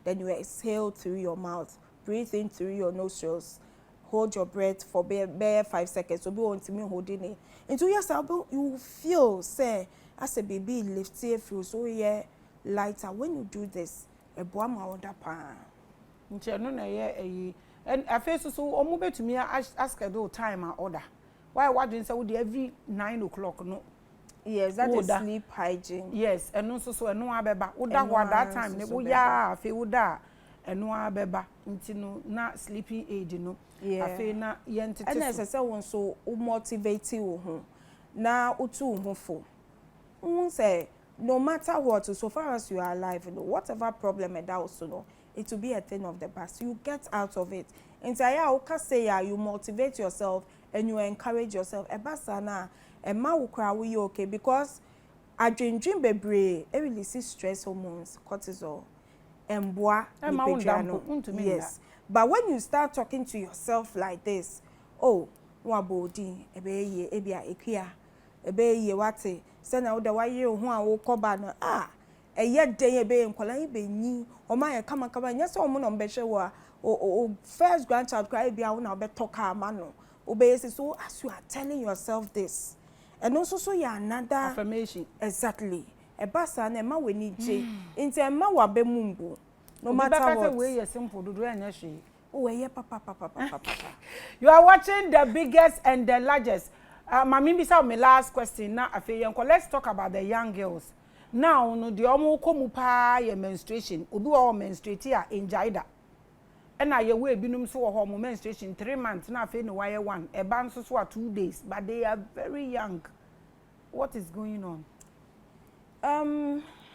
Then you exhale through your mouth. Breathe in through your nostrils. Hold your breath for bare 5 seconds. So be on to me holding it. Into yourself, you feel say as a baby lifts it through so lighter. When you do this, a boama order pan. Nche no na ye and I face so omo betumi ask do time order. Why what doing say we every 9 o'clock no? Yes, that is sleep hygiene. Yes, and no so no abeba. Uda what that time ne wo ya afi uda eno abeba nti no na sleeping aid no. Afi na yentete. And as I say won so motivate wo ho. Na utu ho fo. Say no matter what, so far as you are alive, you know, whatever problem it also know, it will be a thing of the past. You get out of it. And say you motivate yourself and you encourage yourself. Ebasana, ma ukra we okay because dream bebre, it releases stress hormones, cortisol, and bois. Yes. But when you start talking to yourself like this, oh, wabodi, ebe wate, send out the way you who koba no yet day be in kola be ni o ma kama yes o mo no beshe wa o first grandchild cry be a na be talk ma no obey so as you are telling yourself this and also so ya another affirmation exactly e basa na ma we ni je nti ma wa be mumbu no matter what way you simple do anya hwe papa. You are watching the biggest and the largest. Maame bisa my last question na afi let's talk about the young girls. Now no the omo komu pa your menstruation. Obi wa menstruate a enjaida. Na ye we binum so wo ho menstruation 3 months na afi no why 1. E ban so 2 days but they are very young. What is going on?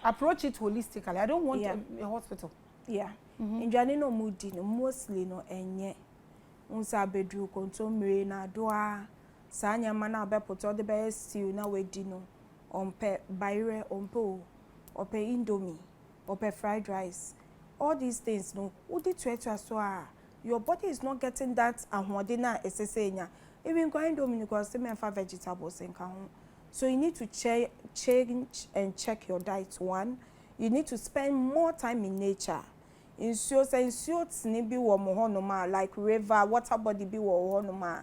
Approach it holistically. I don't want a hospital. Yeah. Njani no mudi no mostly no enye. Unsa bedru kontomre na doa. Sanya mana abepoto de be stew na wedi no. Ompe bayre ompo. Ope indomie. Ope fried rice. All these things no. Udi tuetua so your body is not getting that ahwode na esesenya. Even go indomie because say me fa vegetables in ka ho. So you need to change and check your diet. One, you need to spend more time in nature. Ensure tini bi wo mo honoma like river, water body bi wo honoma.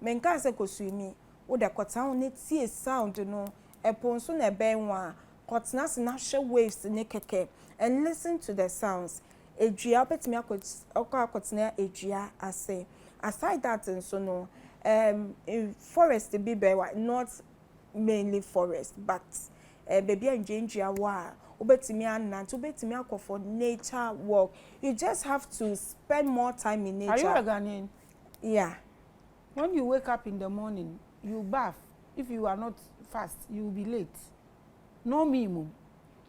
Menka se ko swimi, wo de kota ne tie sound no, epo so na benwa, kotna se na hwe waves ne keke and listen to the sounds. Edua betimi akotna edua ase. Aside that so no, forest bi be not mainly forest but baby enjinjia wa obetimi anant obetimi akọ for nature walk. You just have to spend more time in nature. Are you a Ghanaian? Yeah. When you wake up in the morning, you bath. If you are not fast, you will be late. No minimum.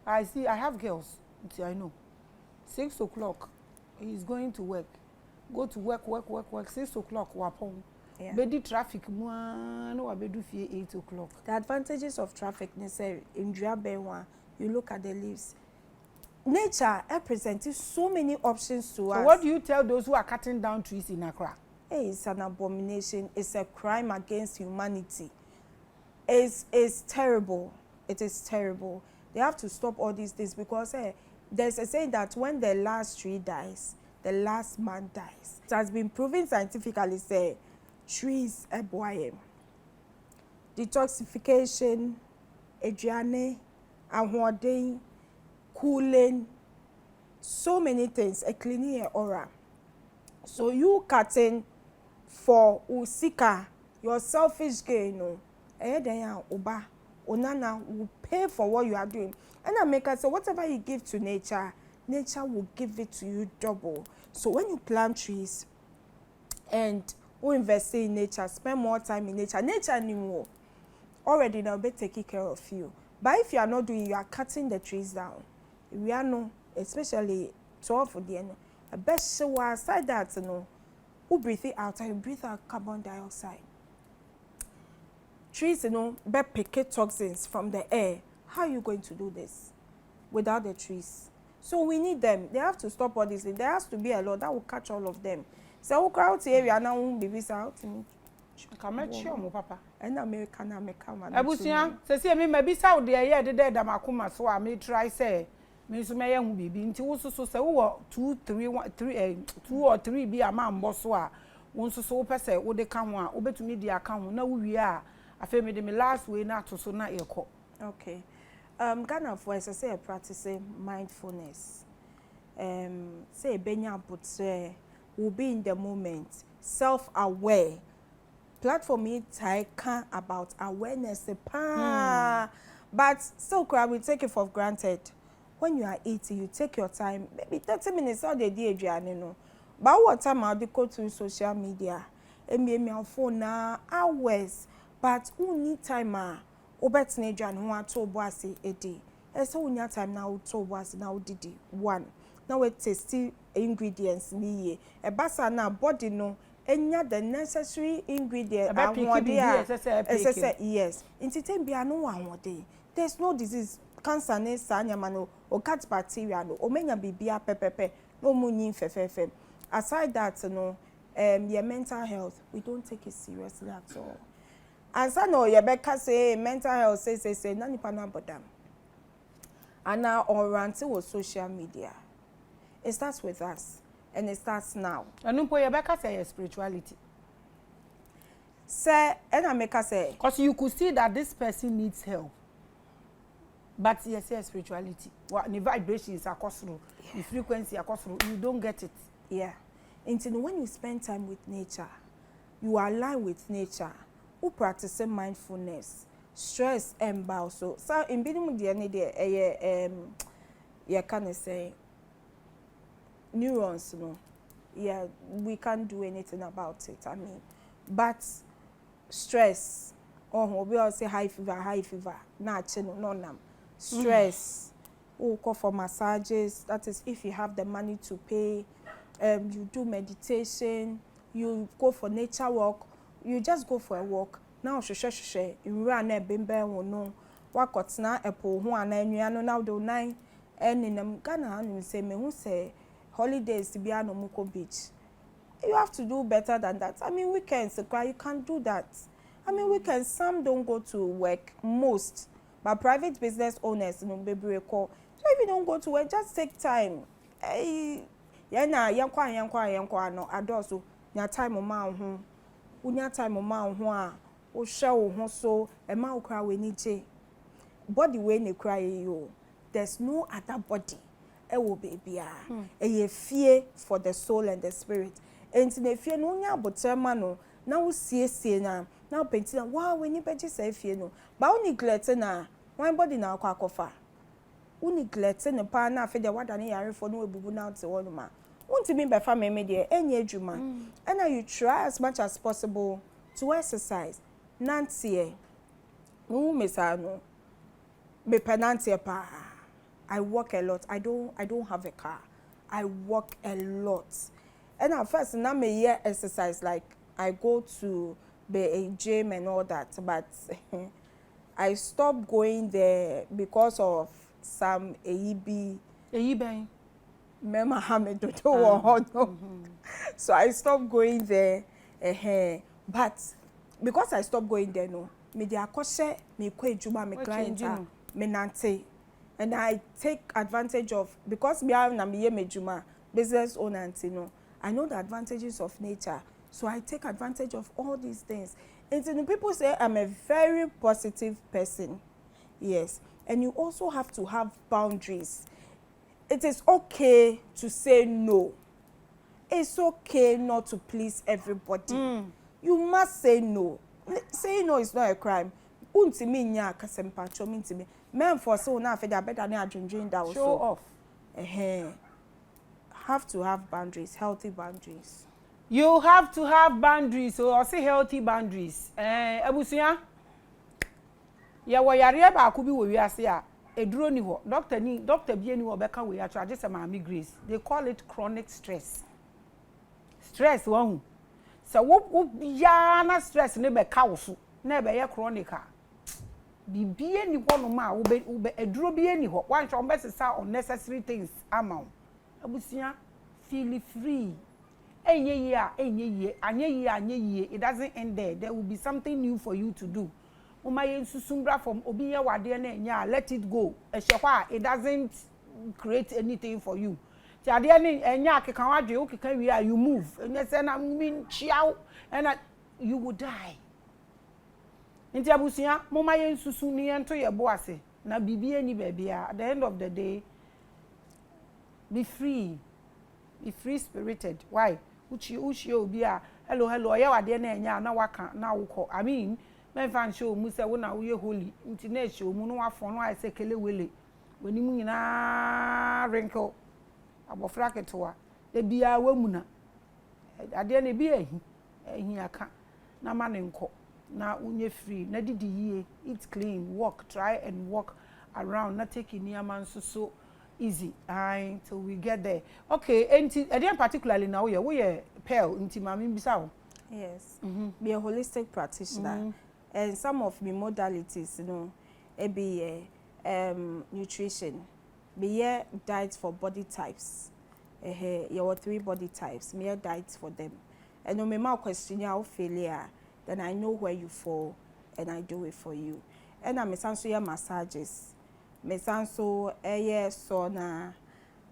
I have girls, I know. 6 o'clock, he's going to work. Go to work. 6 o'clock, wapong. Yeah. Bedi traffic no abedu fie 8 o'clock. The advantages of traffic necessary in Benwa, you look at the leaves. Nature represents so many options to us. So what do you tell those who are cutting down trees in Accra? Hey, it's an abomination. It's a crime against humanity. It's terrible. It is terrible. They have to stop all these things because there's a saying that when the last tree dies, the last man dies. It has been proven scientifically say trees boy. Detoxification, aduane, ahoɔden, cooling, so many things, a cleaning aura. So you cutting for usika, your selfish gain, no. Uba, onana will pay for what you are doing. And I make us say whatever you give to nature, nature will give it to you double. So when you plant trees and who invest in nature, spend more time in nature. Nature anymore already now be taking care of you. But if you are not doing, you are cutting the trees down. We are no, especially 12 for the end. A best show aside that no, who breathe it out and you breathe out carbon dioxide. Trees, be pick toxins from the air. How are you going to do this without the trees? So we need them. They have to stop all this. There has to be a law that will catch all of them. So crowd area now babies out. Come at you, papa. And American man. Abusia, say me maybe South there, yeah, the dead Damakuma, so I may try say. Miss May who be into also so say 2 or 3 be a man bosswa. Once so per se, would they come one, obey to me the account, no we are. I feel me the last way not to so not your call. Okay. Ghana for as I say practicing mindfulness. Say benya but will be in the moment, self-aware. Platform it can about awareness, but still we take it for granted. When you are eating, you take your time, maybe 30 minutes all the day, no. But what time I'll go to social media, and me on phone hours, but who need time obet nature and who are told was a day. And so when your time now told was now did one. Now it tasty ingredients me a bassa now body no. Enya the necessary ingredient yes intite bia no anwode. There's no disease cancer ne sanyamano or cat bacteria no omenya bibia pepepe no munyin fefefe. Aside that no your mental health we don't take it seriously at all. And so no your beka say mental health say nani pana bodam and now on ranting with social media. It starts with us. And it starts now. And you say spirituality. Say, and I make say. Because you could see that this person needs help. But yes, spirituality. What the vibrations are through, the frequency are through, you don't get it. Yeah. Until when you spend time with nature, you align with nature, who practice mindfulness, stress and also. So in beginning the end you can say neurons, no. Yeah, we can't do anything about it. I mean, but stress, we all say high fever, no. Stress, go for massages. That is if you have the money to pay. You do meditation, you go for nature walk, you just go for a walk. Now, you run a bimbe or no, what got na apple, who are now do 9, and in Ghana, and say, me who say, holidays to be on Muko Beach. You have to do better than that. I mean, weekends, you can't do that. I mean, weekends, some don't go to work, most, but private business owners, no baby call. So if you don't go to work, just take time. Yankwa, no, adoso, nya time o ma ho. Unya time o ma ho o hwe wo ho so, e ma wo kra we ni je. Body we ne kra you. There's no other body. Ewo baby a fear for the soul and the spirit. And in a fear no nya botrema no na wo sie na na penti na wow we ni beji say fear no ba wo neglect na one body na akwa wo neglect na pa na afi de wada ne yare for no ebubu na te wonu ma won't be fa me de enye adwuma and now you try as much as possible to exercise nantie wo mesa no be penantie pa. I walk a lot. I don't have a car. I walk a lot. And at first, now me year exercise like I go to a gym and all that, but I stopped going there because of some AEB. Mohammed So I stopped going there. But because I stopped going there, no, me dey akoshe me kwe juma me client me nante. And I take advantage of, because me have na me mejuma business owner, I know the advantages of nature. So I take advantage of all these things. And so people say I'm a very positive person. Yes. And you also have to have boundaries. It is okay to say no. It's okay not to please everybody. You must say no. Saying no is not a crime. Untimi nya kasempacho mintimi. Men for so now for that better than that also. Show off. Have to have boundaries, healthy boundaries. You have to have boundaries, so I say healthy boundaries. Abusia. Ya wo yare ba ku bi wo wiase a eduro ni ho. Doctor bi ani wo beka we atwa just Maame Grace. They call it chronic stress. Stress one. So wo ya na stress ne beka wo so. Na be ye chronic a. Bibie ni ho no ma wo be eduro bi ani ho. Wan hwe mbesesa unnecessary things amount. Abusia feel free. It doesn't end there. There will be something new for you to do. From let it go. It doesn't create anything for you. You move and you will die. At the end of the day, be free. Be free spirited. Why? uchi obi a hello ya wade na enya na waka na wukọ I mean men fan show mu se wo na wo ye holy nti na show mu no wafọ no ai se kele wele wani mu nyina wrinkle abofra ketewa de bia wamu na ade na bi ehi aka na ma ne nkọ na unye free na didi yie eat clean walk try and walk around not taking niaman so easy till we get there. Okay, and again particularly now we pearl into Maame bisa. Yes. Be a holistic practitioner. And some of my modalities, you know, it be nutrition, be diets for body types. Your 3 body types, me diets for them. And no me question your failure, then I know where you fall and I do it for you. And I'm essentially massages. Mesanso sauna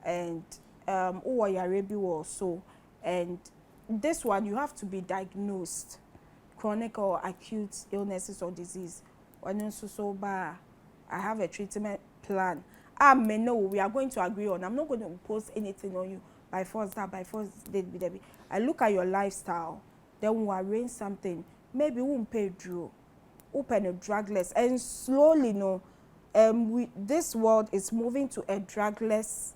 and Uwayarabi also. And this one you have to be diagnosed chronic or acute illnesses or disease. I have a treatment plan. I may know we are going to agree on. I'm not going to impose anything on you by force that, by force that. I look at your lifestyle, then we'll arrange something. Maybe we won't pay draw, open a drugless, and slowly this world is moving to a drugless.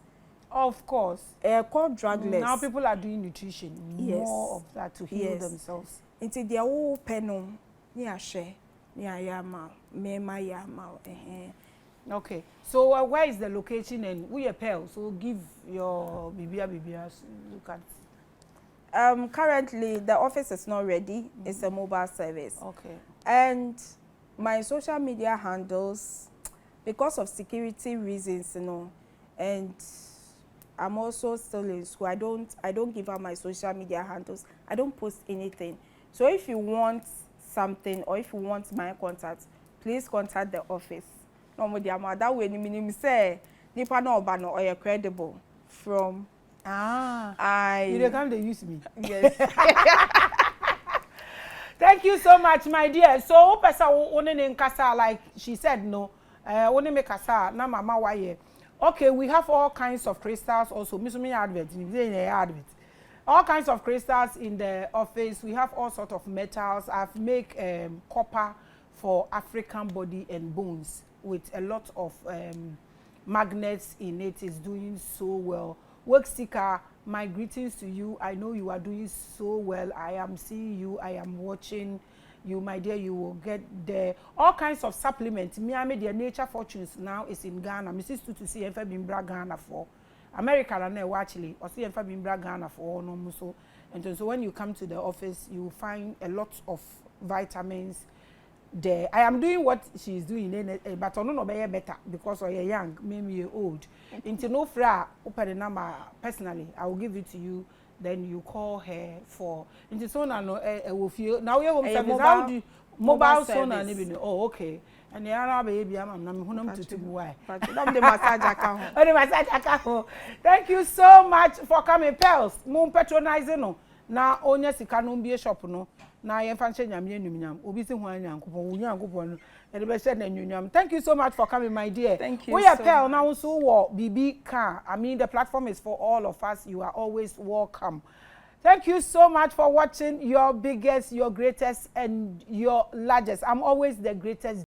Of course. Called drugless. Now people are doing nutrition. More of that to heal themselves. Until they are all penum, near share, near yama, mema yama. Okay. So where is the location and we are pearl? So give your BBA look at. Currently the office is not ready. It's a mobile service. Okay. And my social media handles, because of security reasons, you know, and I'm also still in school. I don't give out my social media handles. I don't post anything. So if you want something or if you want my contact, please contact the office. No, that way, meaning say, nipa no obano or you're credible from. You can't use me. Yes. Thank you so much, my dear. So, person only in Kasa, like she said, no. Only make Kasa, na mama waye. Okay, we have all kinds of crystals also. All kinds of crystals in the office. We have all sorts of metals. I've make copper for African body and bones with a lot of magnets in it. It's doing so well. Work seeker, my greetings to you. I know you are doing so well. I am seeing you. I am watching you, my dear. You will get there. All kinds of supplements. Miami, their nature fortunes now is in Ghana. Mrs. to see if I've been Ghana for America and actually, or see if I've been Ghana for no so. And so when you come to the office, you find a lot of vitamins there. I am doing what she's doing, but I don't know better because you're young, maybe you're old. Into no fra, open the number personally. I will give it to you. Then you call her for. Into so now, now you're home service. How do you mobile service? Oh, okay. And the other baby, I'm not to why. The massage account. Oh, the massage account. Thank you so much for coming, Pearls. Moon patronizing no. Now, only si can't be a shop no. Now, you're fancy yam. Obisi one. Thank you so much for coming, my dear. Thank you. We are Pearl now, so BB car. I mean, the platform is for all of us. You are always welcome. Thank you so much for watching your biggest, your greatest, and your largest. I'm always the greatest.